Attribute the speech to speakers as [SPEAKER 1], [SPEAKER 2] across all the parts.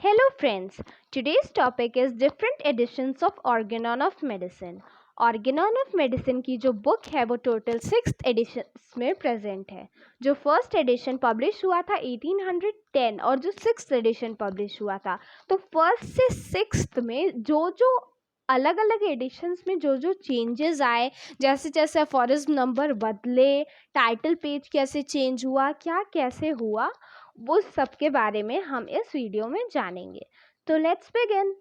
[SPEAKER 1] Hello friends, today's topic is different editions of Organon of Medicine. Organon of Medicine की जो book है वो total 6th addition में present है. जो फर्स्ट एडिशन पब्लिश हुआ था 1810 और जो 6th एडिशन पब्लिश हुआ था, तो फर्स्ट से 6th में जो अलग अलग एडिशंस में जो चेंजेस आए, जैसे जैसे अफोरिज्म नंबर बदले, टाइटल पेज कैसे चेंज हुआ, क्या कैसे हुआ, वो सब के बारे में हम इस वीडियो में जानेंगे. तो लेट्स बिगिन.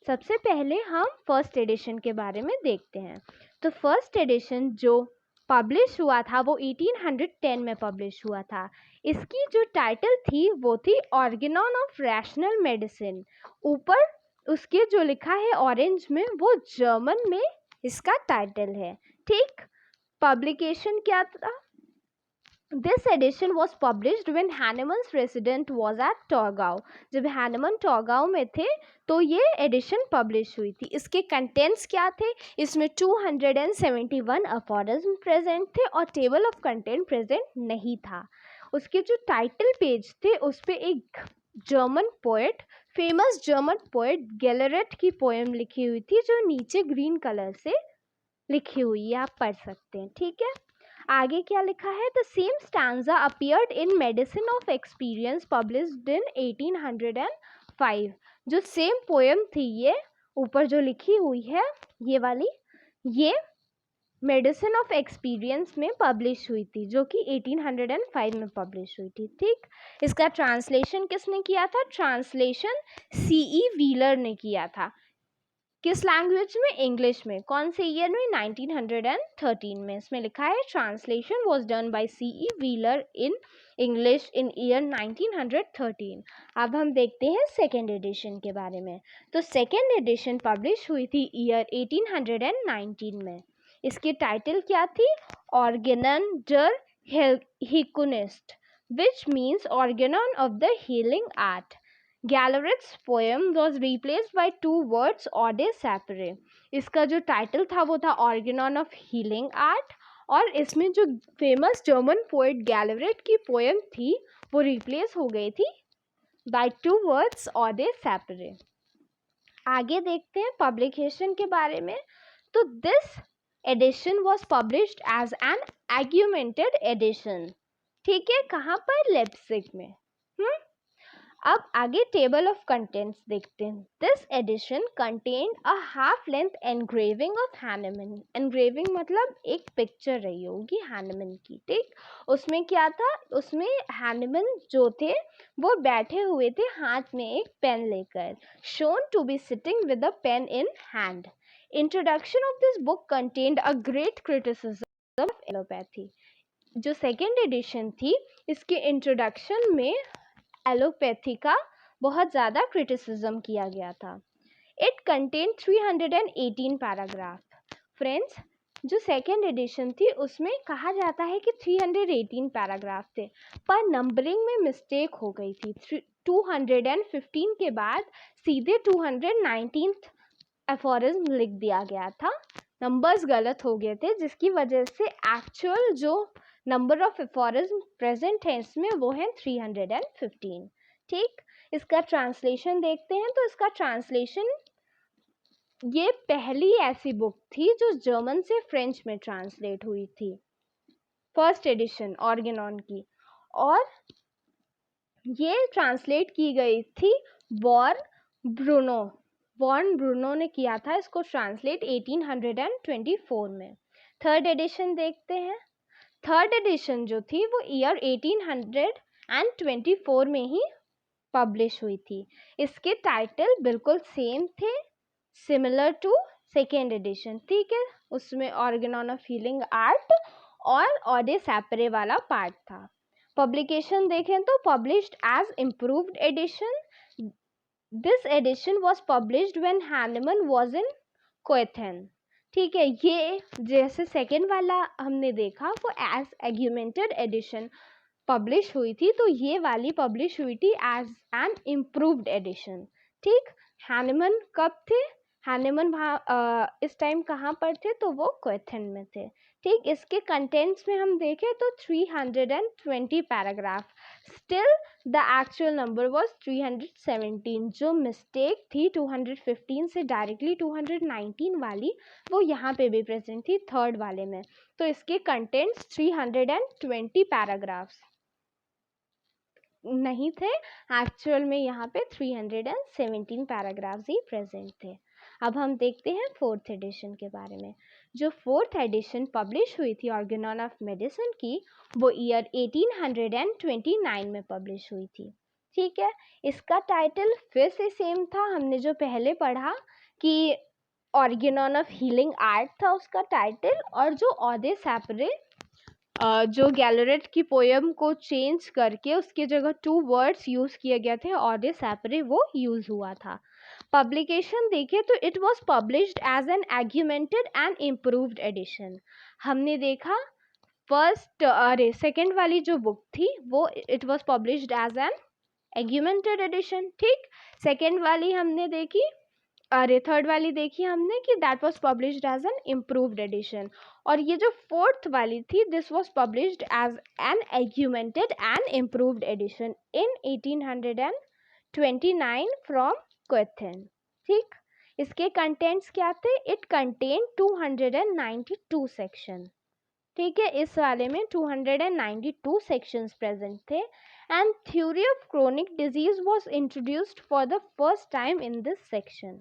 [SPEAKER 1] सबसे पहले हम फर्स्ट एडिशन के बारे में देखते हैं. तो फर्स्ट एडिशन जो पब्लिश हुआ था वो 1810 में पब्लिश हुआ था. इसकी जो टाइटल थी वो थी ऑर्गेनॉन ऑफ रैशनल मेडिसिन. ऊपर उसके जो लिखा है ऑरेंज में वो जर्मन में इसका टाइटल है. ठीक, पब्लिकेशन क्या था? This edition was published when Hahnemann's resident was at Torgau. जब हैनेमन टॉरगाउ में थे तो ये एडिशन पब्लिश हुई थी. इसके कंटेंट्स क्या थे? इसमें 271 अफोरिज्म प्रेजेंट थे और टेबल ऑफ कंटेंट प्रेजेंट नहीं था. उसके जो टाइटल पेज थे उस पर एक German poet, famous German poet Gellert की पोएम लिखी हुई थी, जो नीचे ग्रीन कलर से लिखी हुई है, आप पढ़ सकते हैं. ठीक है, आगे क्या लिखा है? The same stanza appeared in medicine of experience published in 1805. जो सेम पोएम थी ये ऊपर जो लिखी हुई है ये वाली, ये मेडिसिन ऑफ एक्सपीरियंस में पब्लिश हुई थी, जो कि 1805 में पब्लिश हुई थी. ठीक, इसका ट्रांसलेशन किसने किया था? ट्रांसलेशन सीई व्हीलर ने किया था. किस लैंग्वेज में? इंग्लिश में. कौन से ईयर में? 1913 में. इसमें लिखा है translation was done by C E Wheeler in English in year 1913. अब हम देखते हैं सेकेंड एडिशन के बारे में. तो सेकेंड एडिशन पब्लिश हुई थी ईयर 1819 में. इसकी टाइटल क्या थी? Organon der Heilkunst, which means Organon of the healing art. Gallery's poem was replaced by two words ode sapere. इसका जो टाइटल था वो था ऑर्गेनॉन ऑफ हीलिंग आर्ट, और इसमें जो फेमस जर्मन पोएट गैलरेट की पोएम थी वो रिप्लेस हो गई थी by two words ode sapere. आगे देखते हैं पब्लिकेशन के बारे में. तो this edition was published as an augmented edition. ठीक है, कहाँ पर? लेप्सिग में. अब आगे टेबल ऑफ कंटेंट्स देखते हैं. This edition contained a half length engraving of Hahnemann. Engraving मतलब एक पिक्चर रही होगी हैनेमन की. ठीक, उसमें क्या था? उसमें हैनेमन जो थे वो बैठे हुए थे हाथ में एक पेन लेकर, shown to be sitting with a pen in hand. Introduction of this book contained a great criticism of allopathy. जो सेकेंड एडिशन थी इसके इंट्रोडक्शन में एलोपैथी का बहुत ज़्यादा क्रिटिसिज्म किया गया था. It contain 318 paragraph. फ्रेंड्स, जो सेकेंड एडिशन थी उसमें कहा जाता है कि 318 पैराग्राफ थे, पर नंबरिंग में मिस्टेक हो गई थी. 215 के बाद सीधे 219th एफोरिज्म लिख दिया गया था. नंबर्स गलत हो गए थे, जिसकी वजह से एक्चुअल जो नंबर ऑफ एफोरिज्म प्रेजेंट है इसमें वो है 315. ठीक, इसका ट्रांसलेशन देखते हैं. तो इसका ट्रांसलेशन, ये पहली ऐसी बुक थी जो जर्मन से फ्रेंच में ट्रांसलेट हुई थी, फर्स्ट एडिशन ऑर्गेनॉन की, और ये ट्रांसलेट की गई थी वॉन ब्रूनो ने किया था इसको ट्रांसलेट 1824 में. थर्ड एडिशन देखते हैं. थर्ड एडिशन जो थी वो ईयर 1824 में ही पब्लिश हुई थी. इसके टाइटल बिल्कुल सेम थे, सिमिलर टू सेकेंड एडिशन. ठीक है, उसमें ऑर्गेनॉन ऑफ हीलिंग आर्ट और ऑडे सैपरे वाला पार्ट था. पब्लिकेशन देखें तो published as improved edition. This edition was published when Hahnemann was in Koethen. ठीक है, ये जैसे सेकेंड वाला हमने देखा वो एज एग्यूमेंटेड एडिशन पब्लिश हुई थी, तो ये वाली पब्लिश हुई थी एज एन इम्प्रूव्ड एडिशन. ठीक, हैनेमन कब थे? हैनेमन वहाँ इस टाइम कहाँ पर थे? तो वो कोएथेन में थे. ठीक, इसके कंटेंट्स में हम देखें तो 320 paragraph, still the actual number was 317। जो मिस्टेक थी 215 से डायरेक्टली 219 वाली, वो यहाँ पे भी प्रेजेंट थी थर्ड वाले में। तो इसके कंटेंट्स 320 पैराग्राफ्स नहीं थे, एक्चुअल में यहाँ पे 317 पैराग्राफ्स ही प्रेजेंट थे। अब हम देखते हैं फोर्थ एडिशन के बारे में। जो फोर्थ एडिशन पब्लिश हुई थी ऑर्गेनॉन ऑफ मेडिसिन की, वो ईयर 1829 में पब्लिश हुई थी। ठीक है, इसका टाइटल फिर से सेम था, हमने जो पहले पढ़ा कि ऑर्गेनॉन ऑफ हीलिंग आर्ट था उसका टाइटल, और जो ऑडे सैपरे जो गैलरेट की पोयम को चेंज करके उसके जगह 2 वर्ड्स यूज किए गए थे, ऑडे सैपरे, वो यूज हुआ था। पब्लिकेशन देखें तो it was published as an augmented and improved edition. हमने देखा सेकंड वाली जो बुक थी वो it was published as an augmented edition. ठीक, सेकंड वाली हमने देखी, थर्ड वाली देखी हमने कि that was published as an improved edition. और ये जो फोर्थ वाली थी, this was published as an augmented and improved edition in 1829 from Koethen. ठीक, इसके कंटेंट्स क्या थे? It contain 292 section. ठीक है, इस वाले में 292 सेक्शंस प्रेजेंट थे। And theory of chronic disease was introduced for the first time in this section.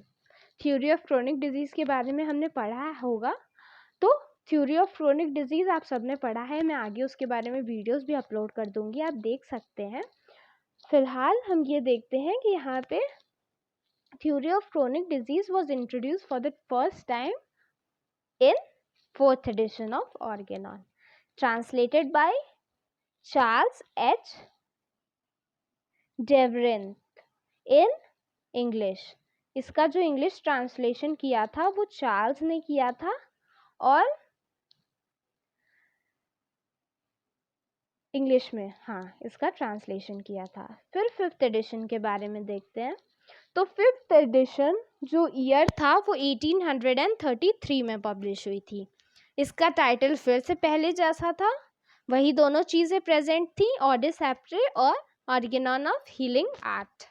[SPEAKER 1] Theory of chronic disease के बारे में हमने पढ़ा होगा, तो थ्योरी ऑफ क्रोनिक डिजीज आप सबने पढ़ा है, मैं आगे उसके बारे में वीडियोस भी अपलोड कर दूंगी, आप देख सकते हैं। फिलहाल हम ये देखते हैं कि यहाँ पे theory of chronic disease was introduced for the first time in fourth edition of Organon, translated by Charles H Devrient in English. इसका जो इंग्लिश ट्रांसलेशन किया था वो चार्ल्स ने किया था, और इंग्लिश में इसका ट्रांसलेशन किया था। फिर फिफ्थ एडिशन के बारे में देखते हैं। तो फिफ्थ एडिशन जो ईयर था वो 1833 में पब्लिश हुई थी। इसका टाइटल फिर से पहले जैसा था, वही दोनों चीज़ें प्रेजेंट थी, ऑडे सैपरे और Organon of healing art.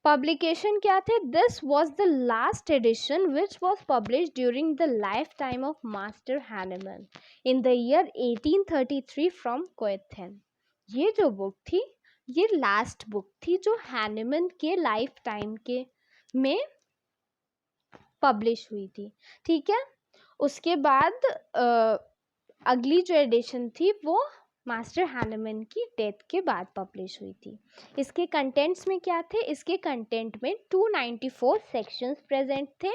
[SPEAKER 1] Publication क्या थे? This was the last edition which was publish during the life time of master Hahnemann in the year 1833 from Koethen. ये जो बुक थी, ये लास्ट बुक थी जो हैनेमन के लाइफ टाइम के में पब्लिश हुई थी। ठीक है, उसके बाद अगली जो एडिशन थी वो मास्टर हैनेमन की डेथ के बाद पब्लिश हुई थी। इसके कंटेंट्स में क्या थे? इसके कंटेंट में 294 सेक्शंस प्रेजेंट थे,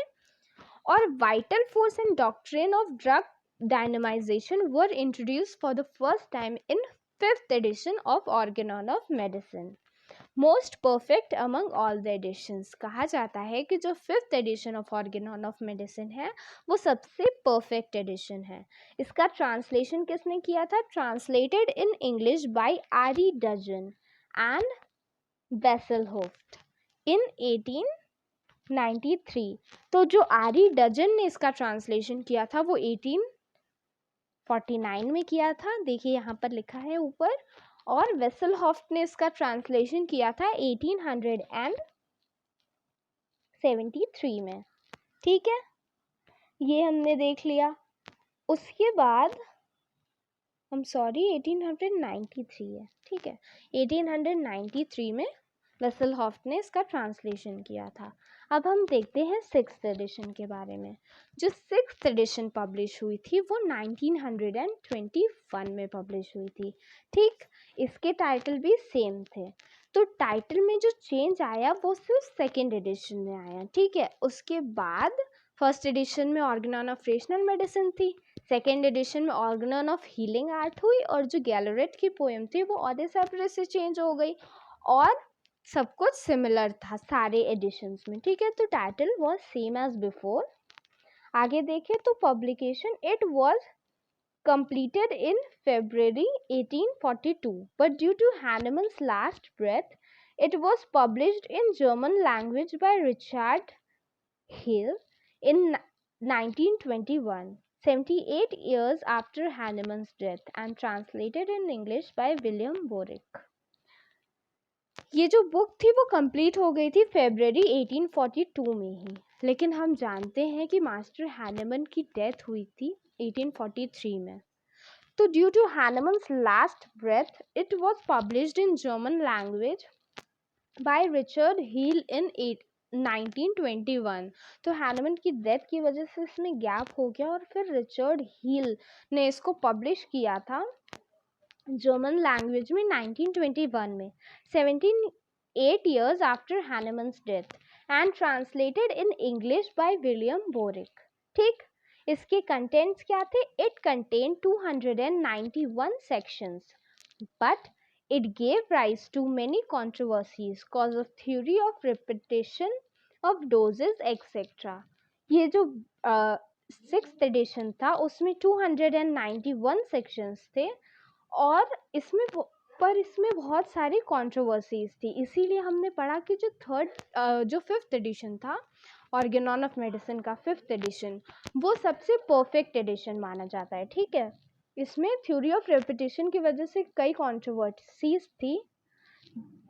[SPEAKER 1] और vital force and doctrine of drug dynamization were introduced for the first time in fifth edition of Organon of medicine, most perfect among all the editions. कहा जाता है कि जो fifth edition of Organon of medicine है वो सबसे perfect addition है। इसका ट्रांसलेशन किसने किया था? ट्रांसलेटेड इन इंग्लिश बाय आरी डजन एंड वेसलहोफ्ट इन 1893। तो जो आरी डजन ने इसका ट्रांसलेशन किया था वो 1849 में किया था, देखिए यहाँ पर लिखा है ऊपर, और वेसलहोफ्ट ने इसका ट्रांसलेशन किया था 1873 में। ठीक है, ये हमने देख लिया। उसके बाद 1893 है। ठीक है, 1893 में वेसलहोफ्ट ने इसका ट्रांसलेशन किया था। अब हम देखते हैं सिक्स्थ एडिशन के बारे में। जो सिक्स्थ एडिशन पब्लिश हुई थी वो 1921 में पब्लिश हुई थी। ठीक, इसके टाइटल भी सेम थे। तो टाइटल में जो चेंज आया वो सिर्फ सेकेंड एडिशन में आया। ठीक है, उसके बाद फर्स्ट एडिशन में ऑर्गेनॉन ऑफ रेशनल मेडिसिन थी, सेकेंड एडिशन में ऑर्गेनॉन ऑफ हीलिंग आर्ट हुई, और जो गैलरेट की पोएम थी वो ऑडे सैपरे से चेंज हो गई, और सब कुछ सिमिलर था सारे एडिशंस में। ठीक है, तो title was same as before. आगे देखें तो publication, it was completed in February 1842, but due to Hahnemann's last breath, it was published in German language by Richard Hill in 1921. 78 years after Hahnemann's death and translated in English by William Borick. ये जो book थी वो complete हो गई थी फरवरी 1842 में ही, लेकिन हम जानते हैं कि मास्टर हैनेमन की डेथ हुई थी 1843 में. तो due to Hahnemann's last breath it was published in German language by Richard Haehl in 1921. तो हैनेमन की डेथ की वजह से इसमें गैप हो गया और फिर रिचर्ड हील ने इसको पब्लिश किया था जर्मन लैंग्वेज में 1921 में, 78 years after Hahnemann's death and translated in English by William Borick. ठीक, इसके कंटेंट्स क्या थे? It contained 291 sections, but it gave rise to many controversies cause of theory of repetition of doses etc. ये जो sixth addition था उसमें 291 sections थे और इसमें बहुत सारी कंट्रोवर्सीज थी. इसीलिए हमने पढ़ा कि जो फिफ्थ एडिशन था ऑर्गेनॉन ऑफ मेडिसिन का फिफ्थ एडिशन वो सबसे परफेक्ट एडिशन माना जाता है. ठीक है, इसमें थ्योरी ऑफ रेपिटेशन की वजह से कई कंट्रोवर्सीज थी.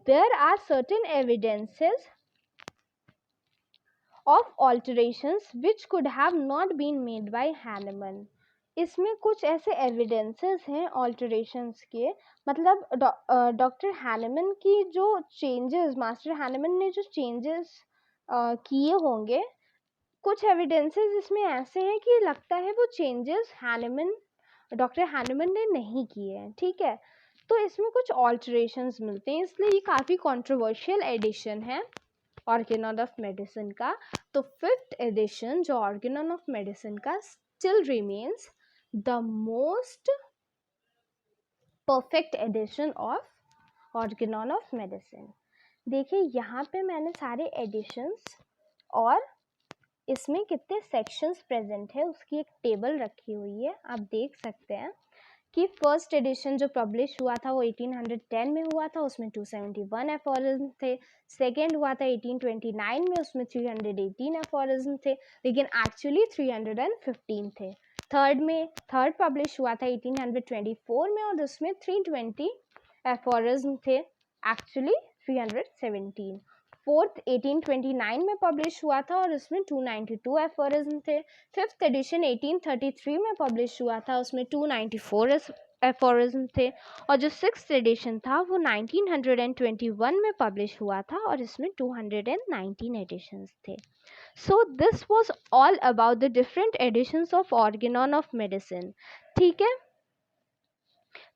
[SPEAKER 1] There are certain evidences of alterations which could have not been made by Hahnemann. इसमें कुछ ऐसे एविडेंसेस हैं ऑल्टरेशंस के, मतलब डॉक्टर हैनेमन की जो चेंजेस, मास्टर हैनेमन ने जो चेंजेस किए होंगे, कुछ एविडेंसेस इसमें ऐसे हैं कि लगता है वो चेंजेस डॉक्टर हैनेमन ने नहीं किए हैं. ठीक है, तो इसमें कुछ ऑल्टरेशंस मिलते हैं, इसलिए ये काफ़ी कंट्रोवर्शियल एडिशन है ऑर्गेनॉन ऑफ मेडिसिन का. तो फिफ्थ एडिशन जो ऑर्गेनॉन ऑफ मेडिसिन का still remains the most perfect edition of Organon of Medicine. देखिए यहाँ पे मैंने सारे एडिशंस और इसमें कितने सेक्शंस प्रेजेंट है उसकी एक टेबल रखी हुई है. आप देख सकते हैं कि फर्स्ट एडिशन जो पब्लिश हुआ था वो 1810 में हुआ था, उसमें 271 एफोरिज्म थे. सेकेंड हुआ था 1829 में, उसमें 318 एफोरिज्म थे, लेकिन एक्चुअली 315 थे. थर्ड पब्लिश हुआ था 1824 में और उसमें 320 एफोरिज्म थे, एक्चुअली 317. फोर्थ 1829 में पब्लिश हुआ था और उसमें 292 एफोरिज्म थे. फिफ्थ एडिशन 1833 में पब्लिश हुआ था, उसमें 294 एफोरिज्म थे. और जो सिक्स्थ एडिशन था वो 1921 में पब्लिश हुआ था और इसमें 219 एडिशंस थे. So this was all about the different editions of Organon of Medicine. ठीक है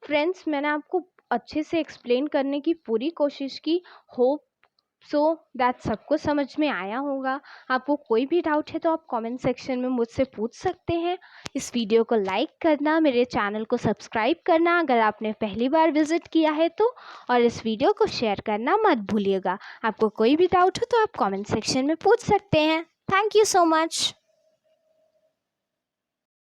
[SPEAKER 1] फ्रेंड्स, मैंने आपको अच्छे से एक्सप्लेन करने की पूरी कोशिश की. होप सो दैट सबको समझ में आया होगा. आपको कोई भी डाउट है तो आप कमेंट सेक्शन में मुझसे पूछ सकते हैं. इस वीडियो को लाइक करना, मेरे चैनल को सब्सक्राइब करना अगर आपने पहली बार विजिट किया है तो, और इस वीडियो को शेयर करना मत भूलिएगा. आपको कोई भी डाउट हो तो आप कमेंट सेक्शन में पूछ सकते हैं. Thank you so much.